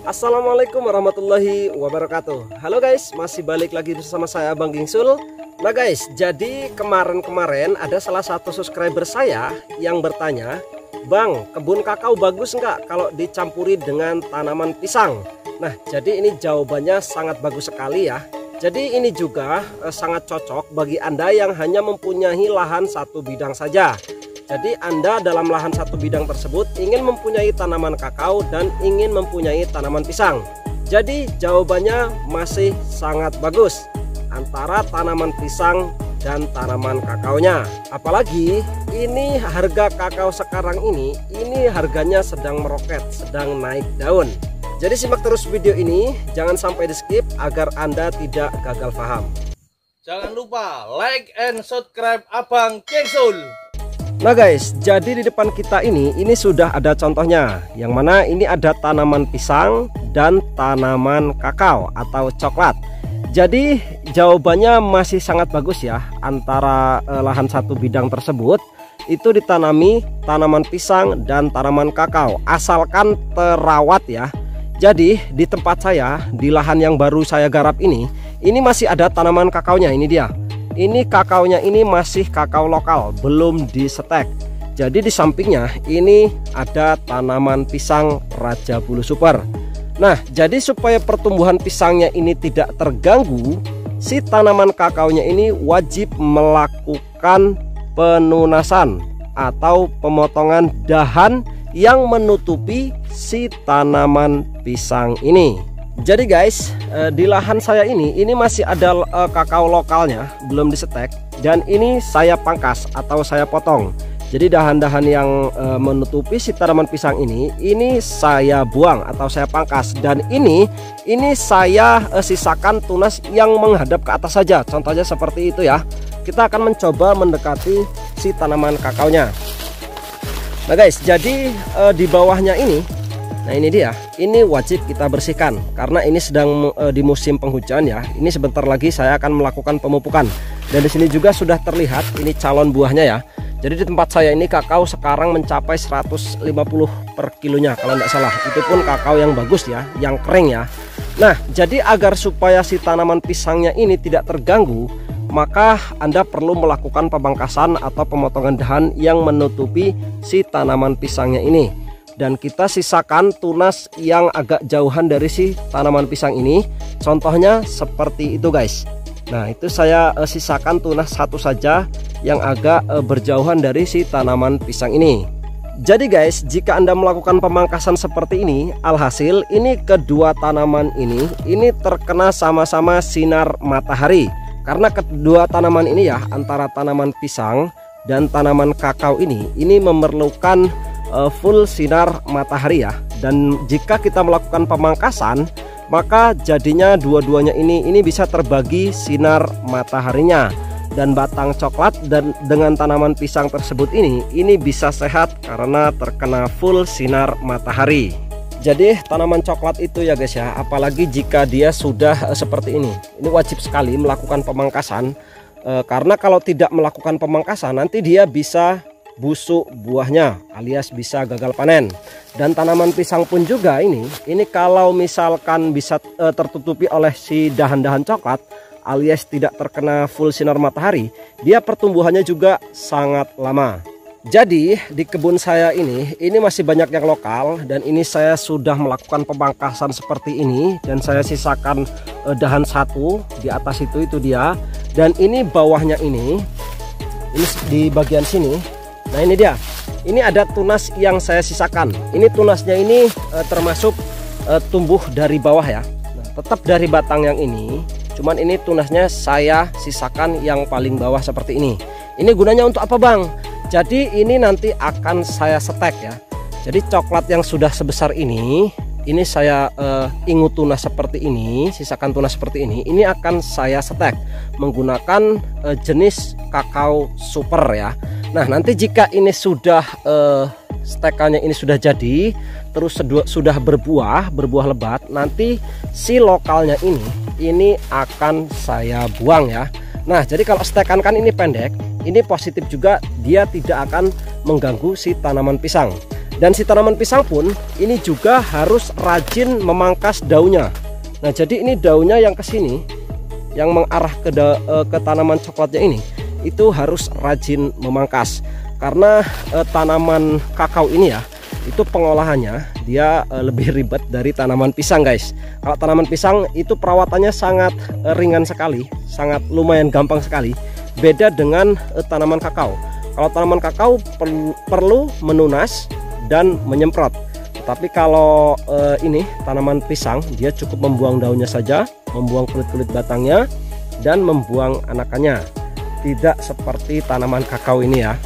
Assalamualaikum warahmatullahi wabarakatuh. Halo guys, masih balik lagi bersama saya Bang Gingsul. Nah guys, jadi kemarin ada salah satu subscriber saya yang bertanya, Bang, kebun kakao bagus nggak kalau dicampuri dengan tanaman pisang? Nah, jadi ini jawabannya sangat bagus sekali ya. Jadi ini juga sangat cocok bagi Anda yang hanya mempunyai lahan satu bidang saja. Jadi Anda dalam lahan satu bidang tersebut ingin mempunyai tanaman kakao dan ingin mempunyai tanaman pisang. Jadi jawabannya masih sangat bagus antara tanaman pisang dan tanaman kakaonya. Apalagi ini harga kakao sekarang ini harganya sedang meroket, sedang naik daun. Jadi simak terus video ini, jangan sampai di skip agar Anda tidak gagal paham. Jangan lupa like and subscribe Abang Gingsul. Nah guys, jadi di depan kita ini sudah ada contohnya, yang mana ini ada tanaman pisang dan tanaman kakao atau coklat. Jadi jawabannya masih sangat bagus ya, antara lahan satu bidang tersebut itu ditanami tanaman pisang dan tanaman kakao, asalkan terawat ya. Jadi di tempat saya, di lahan yang baru saya garap ini masih ada tanaman kakaonya. Ini dia. Ini kakaonya ini masih kakao lokal, belum disetek. Jadi di sampingnya ini ada tanaman pisang Raja Bulu Super. Nah, jadi supaya pertumbuhan pisangnya ini tidak terganggu, si tanaman kakaonya ini wajib melakukan penunasan atau pemotongan dahan yang menutupi si tanaman pisang ini. Jadi guys, di lahan saya ini masih ada kakao lokalnya, belum disetek, dan ini saya pangkas atau saya potong. Jadi dahan-dahan yang menutupi si tanaman pisang ini saya buang atau saya pangkas, dan ini saya sisakan tunas yang menghadap ke atas saja. Contohnya seperti itu ya. Kita akan mencoba mendekati si tanaman kakaonya. Nah guys, jadi di bawahnya ini, nah ini dia, ini wajib kita bersihkan karena ini sedang di musim penghujan ya. Ini sebentar lagi saya akan melakukan pemupukan, dan di sini juga sudah terlihat ini calon buahnya ya. Jadi di tempat saya ini kakao sekarang mencapai 150 per kilonya kalau tidak salah. Itu pun kakao yang bagus ya, yang kering ya. Nah, jadi agar supaya si tanaman pisangnya ini tidak terganggu, maka Anda perlu melakukan pemangkasan atau pemotongan dahan yang menutupi si tanaman pisangnya ini. Dan kita sisakan tunas yang agak jauhan dari si tanaman pisang ini. Contohnya seperti itu guys. Nah, itu saya sisakan tunas satu saja yang agak berjauhan dari si tanaman pisang ini. Jadi guys, jika Anda melakukan pemangkasan seperti ini, alhasil ini kedua tanaman ini terkena sama-sama sinar matahari. Karena kedua tanaman ini ya, antara tanaman pisang dan tanaman kakao ini memerlukan full sinar matahari ya. Dan jika kita melakukan pemangkasan, maka jadinya dua-duanya ini bisa terbagi sinar mataharinya, dan batang coklat dan dengan tanaman pisang tersebut ini bisa sehat karena terkena full sinar matahari. Jadi tanaman coklat itu ya guys ya, apalagi jika dia sudah seperti ini wajib sekali melakukan pemangkasan, karena kalau tidak melakukan pemangkasan nanti dia bisa busuk buahnya alias bisa gagal panen. Dan tanaman pisang pun juga ini kalau misalkan bisa tertutupi oleh si dahan-dahan coklat alias tidak terkena full sinar matahari, dia pertumbuhannya juga sangat lama. Jadi di kebun saya ini masih banyak yang lokal, dan ini saya sudah melakukan pemangkasan seperti ini, dan saya sisakan dahan satu di atas itu dia. Dan ini bawahnya ini di bagian sini. Nah ini dia, ini ada tunas yang saya sisakan. Ini tunasnya ini termasuk tumbuh dari bawah ya. Nah, tetap dari batang yang ini, cuman ini tunasnya saya sisakan yang paling bawah seperti ini. Ini gunanya untuk apa Bang? Jadi ini nanti akan saya setek ya. Jadi coklat yang sudah sebesar ini saya ingut tunas seperti ini, sisakan tunas seperti ini akan saya setek menggunakan jenis kakao super ya. Nah nanti jika ini sudah stekannya ini sudah jadi, terus sudah berbuah lebat, nanti si lokalnya ini akan saya buang ya. Nah jadi kalau stekan kan ini pendek, ini positif juga, dia tidak akan mengganggu si tanaman pisang. Dan si tanaman pisang pun ini juga harus rajin memangkas daunnya. Nah, jadi ini daunnya yang ke sini, yang mengarah ke tanaman coklatnya ini, itu harus rajin memangkas. Karena tanaman kakao ini ya, itu pengolahannya dia lebih ribet dari tanaman pisang guys. Kalau tanaman pisang itu perawatannya sangat ringan sekali, sangat lumayan gampang sekali. Beda dengan tanaman kakao. Kalau tanaman kakao perlu menunas dan menyemprot. Tapi kalau ini tanaman pisang, dia cukup membuang daunnya saja, membuang kulit-kulit batangnya, dan membuang anakannya. Tidak seperti tanaman kakao ini ya.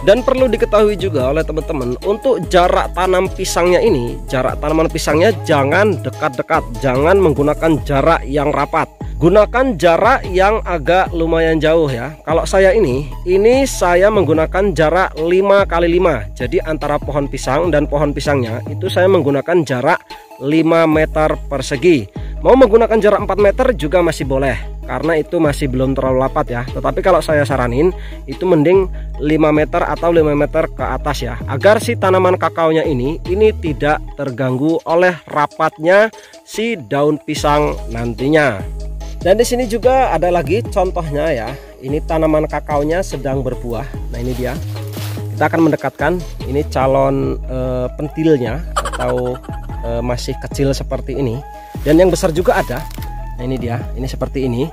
Dan perlu diketahui juga oleh teman-teman, untuk jarak tanam pisangnya ini, jarak tanaman pisangnya jangan dekat-dekat, jangan menggunakan jarak yang rapat. Gunakan jarak yang agak lumayan jauh ya. Kalau saya ini saya menggunakan jarak 5 x 5. Jadi antara pohon pisang dan pohon pisangnya itu saya menggunakan jarak 5 meter persegi. Mau menggunakan jarak 4 meter juga masih boleh, karena itu masih belum terlalu rapat ya. Tetapi kalau saya saranin itu mending 5 meter atau 5 meter ke atas ya, agar si tanaman kakaonya ini tidak terganggu oleh rapatnya si daun pisang nantinya. Dan di sini juga ada lagi contohnya ya. Ini tanaman kakaonya sedang berbuah. Nah, ini dia. Kita akan mendekatkan. Ini calon pentilnya atau masih kecil seperti ini. Dan yang besar juga ada. Nah, ini dia. Ini seperti ini.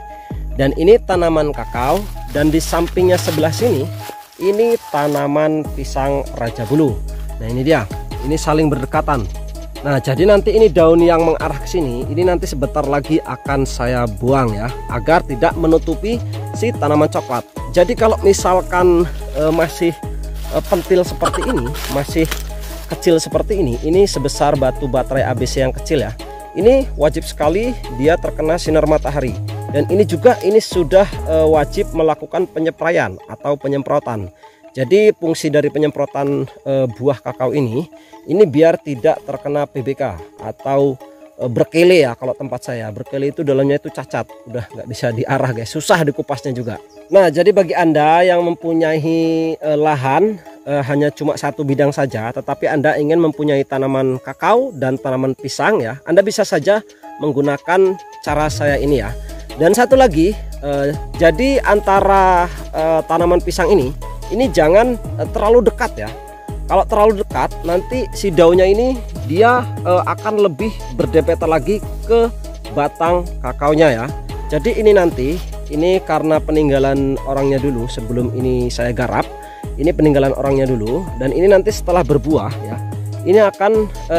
Dan ini tanaman kakao. Dan di sampingnya sebelah sini, ini tanaman pisang raja bulu. Nah, ini dia. Ini saling berdekatan. Nah, jadi nanti ini daun yang mengarah ke sini, ini nanti sebentar lagi akan saya buang ya, agar tidak menutupi si tanaman coklat. Jadi kalau misalkan masih pentil seperti ini, masih kecil seperti ini sebesar batu baterai ABC yang kecil ya, ini wajib sekali dia terkena sinar matahari. Dan ini juga sudah wajib melakukan penyepraian atau penyemprotan. Jadi fungsi dari penyemprotan buah kakao ini biar tidak terkena PBK atau berkele ya. Kalau tempat saya berkele itu dalamnya itu cacat, udah nggak bisa diarah guys, susah dikupasnya juga. Nah, jadi bagi Anda yang mempunyai lahan hanya cuma satu bidang saja, tetapi Anda ingin mempunyai tanaman kakao dan tanaman pisang ya, Anda bisa saja menggunakan cara saya ini ya. Dan satu lagi, jadi antara tanaman pisang ini jangan terlalu dekat ya. Kalau terlalu dekat nanti si daunnya ini dia akan lebih berdempetan lagi ke batang kakaonya ya. Jadi ini nanti karena peninggalan orangnya dulu sebelum ini saya garap, ini peninggalan orangnya dulu, dan ini nanti setelah berbuah ya, ini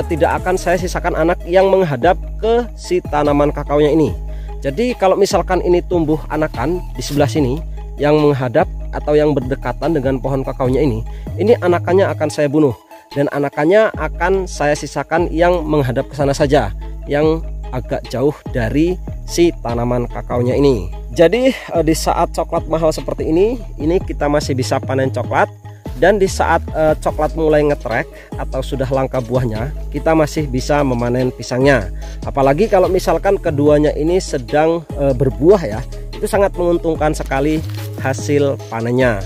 tidak akan saya sisakan anak yang menghadap ke si tanaman kakaonya ini. Jadi kalau misalkan ini tumbuh anakan di sebelah sini yang menghadap atau yang berdekatan dengan pohon kakaonya ini anakannya akan saya bunuh, dan anakannya akan saya sisakan yang menghadap ke sana saja, yang agak jauh dari si tanaman kakaonya ini. Jadi di saat coklat mahal seperti ini kita masih bisa panen coklat, dan di saat coklat mulai ngetrek atau sudah langka buahnya, kita masih bisa memanen pisangnya. Apalagi kalau misalkan keduanya ini sedang berbuah ya, itu sangat menguntungkan sekali hasil panennya.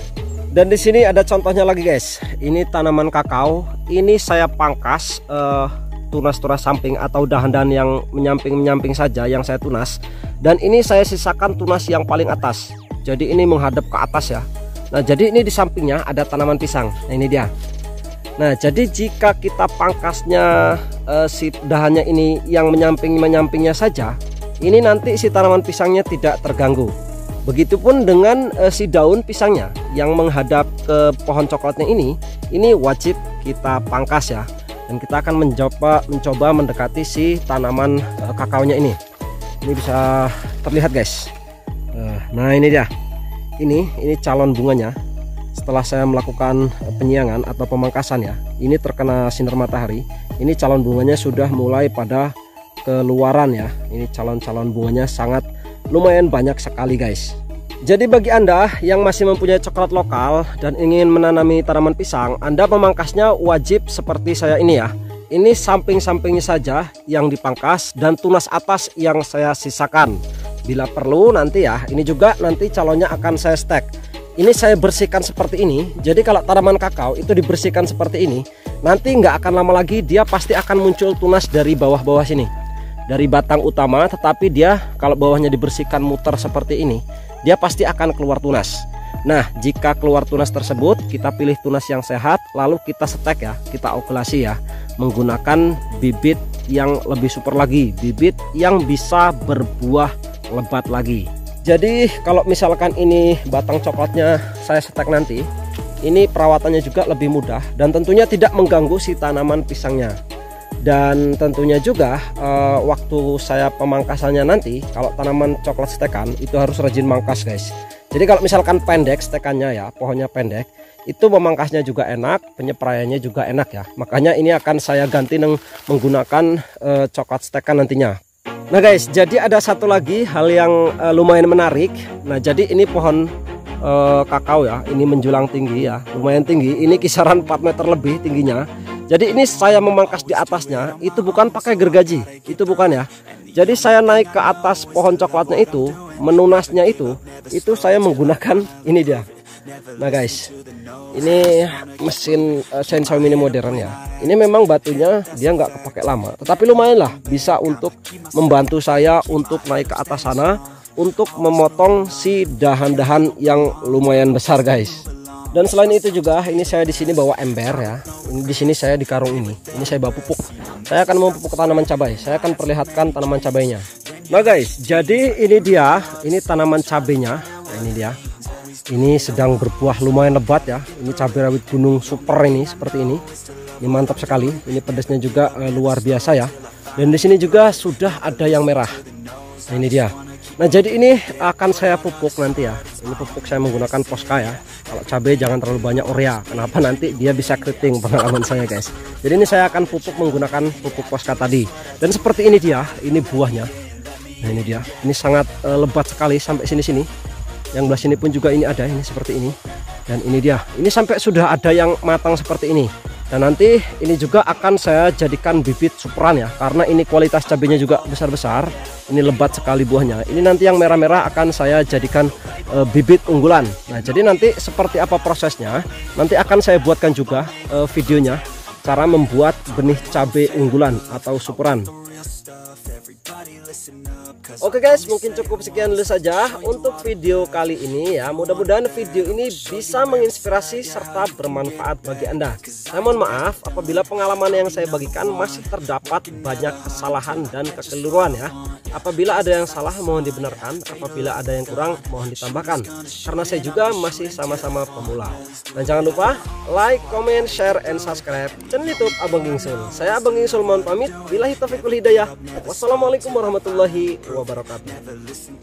Dan di sini ada contohnya lagi guys. Ini tanaman kakao, ini saya pangkas tunas-tunas samping atau dahan-dahan yang menyamping saja yang saya tunas, dan ini saya sisakan tunas yang paling atas. Jadi ini menghadap ke atas ya. Nah, jadi ini di sampingnya ada tanaman pisang. Nah, ini dia. Nah, jadi jika kita pangkasnya si dahannya ini yang menyampingnya saja, ini nanti si tanaman pisangnya tidak terganggu. Begitupun dengan si daun pisangnya yang menghadap ke pohon coklatnya ini wajib kita pangkas ya. Dan kita akan mencoba mendekati si tanaman kakaonya ini. Ini bisa terlihat guys. Nah, ini dia. Ini calon bunganya. Setelah saya melakukan penyiangan atau pemangkasan ya, ini terkena sinar matahari. Ini calon bunganya sudah mulai pada keluaran ya. Ini calon-calon bunganya sangat lumayan banyak sekali guys. Jadi bagi Anda yang masih mempunyai coklat lokal dan ingin menanami tanaman pisang, Anda memangkasnya wajib seperti saya ini ya. Ini samping-sampingnya saja yang dipangkas dan tunas atas yang saya sisakan. Bila perlu nanti ya, ini juga nanti calonnya akan saya stek. Ini saya bersihkan seperti ini. Jadi kalau tanaman kakao itu dibersihkan seperti ini, nanti nggak akan lama lagi dia pasti akan muncul tunas dari bawah-bawah sini, dari batang utama. Tetapi dia kalau bawahnya dibersihkan muter seperti ini, dia pasti akan keluar tunas. Nah, jika keluar tunas tersebut, kita pilih tunas yang sehat, lalu kita setek ya, kita okulasi ya, menggunakan bibit yang lebih super lagi, bibit yang bisa berbuah lebat lagi. Jadi kalau misalkan ini batang coklatnya saya setek nanti, ini perawatannya juga lebih mudah dan tentunya tidak mengganggu si tanaman pisangnya. Dan tentunya juga waktu saya pemangkasannya nanti, kalau tanaman coklat stekan itu harus rajin mangkas guys. Jadi kalau misalkan pendek stekannya ya, pohonnya pendek, itu memangkasnya juga enak, penyepraiannya juga enak ya. Makanya ini akan saya ganti menggunakan coklat stekan nantinya. Nah guys, jadi ada satu lagi hal yang lumayan menarik. Nah jadi ini pohon kakao ya, ini menjulang tinggi ya, lumayan tinggi. Ini kisaran 4 meter lebih tingginya. Jadi ini saya memangkas di atasnya, itu bukan pakai gergaji, itu bukan ya. Jadi saya naik ke atas pohon coklatnya itu, menunasnya itu saya menggunakan ini dia. Nah guys, ini mesin chainsaw mini modern ya. Ini memang batunya dia nggak kepake lama, tetapi lumayan lah, bisa untuk membantu saya untuk naik ke atas sana, untuk memotong si dahan-dahan yang lumayan besar guys. Dan selain itu juga ini saya di sini bawa ember ya. Ini di sini saya di karung ini saya bawa pupuk. Saya akan memupuk tanaman cabai. Saya akan perlihatkan tanaman cabainya. Nah guys, jadi ini dia, ini tanaman cabainya. Nah, ini dia. Ini sedang berbuah lumayan lebat ya. Ini cabai rawit gunung super ini seperti ini. Ini mantap sekali. Ini pedasnya juga luar biasa ya. Dan di sini juga sudah ada yang merah. Nah, ini dia. Nah jadi ini akan saya pupuk nanti ya. Ini pupuk saya menggunakan Posca ya. Kalau cabai jangan terlalu banyak urea. Kenapa? Nanti dia bisa keriting, pengalaman saya guys. Jadi ini saya akan pupuk menggunakan pupuk Posca tadi. Dan seperti ini dia, ini buahnya. Nah ini dia, ini sangat lebat sekali sampai sini-sini. Yang belah sini pun juga ini ada, ini seperti ini. Dan ini dia, ini sampai sudah ada yang matang seperti ini. Dan nanti ini juga akan saya jadikan bibit superan ya, karena ini kualitas cabenya juga besar-besar. Ini lebat sekali buahnya. Ini nanti yang merah-merah akan saya jadikan bibit unggulan. Nah jadi nanti seperti apa prosesnya, nanti akan saya buatkan juga videonya, cara membuat benih cabai unggulan atau superan. Oke guys, mungkin cukup sekian dulu saja untuk video kali ini ya. Mudah-mudahan video ini bisa menginspirasi serta bermanfaat bagi Anda. Saya mohon maaf apabila pengalaman yang saya bagikan masih terdapat banyak kesalahan dan kekeliruan ya. Apabila ada yang salah mohon dibenarkan, apabila ada yang kurang mohon ditambahkan, karena saya juga masih sama-sama pemula. Dan jangan lupa like, comment, share, and subscribe channel YouTube Abang Gingsul. Saya Abang Gingsul mohon pamit. Billahi taufiq wal hidayah. Wassalamualaikum warahmatullahi wabarakatuh.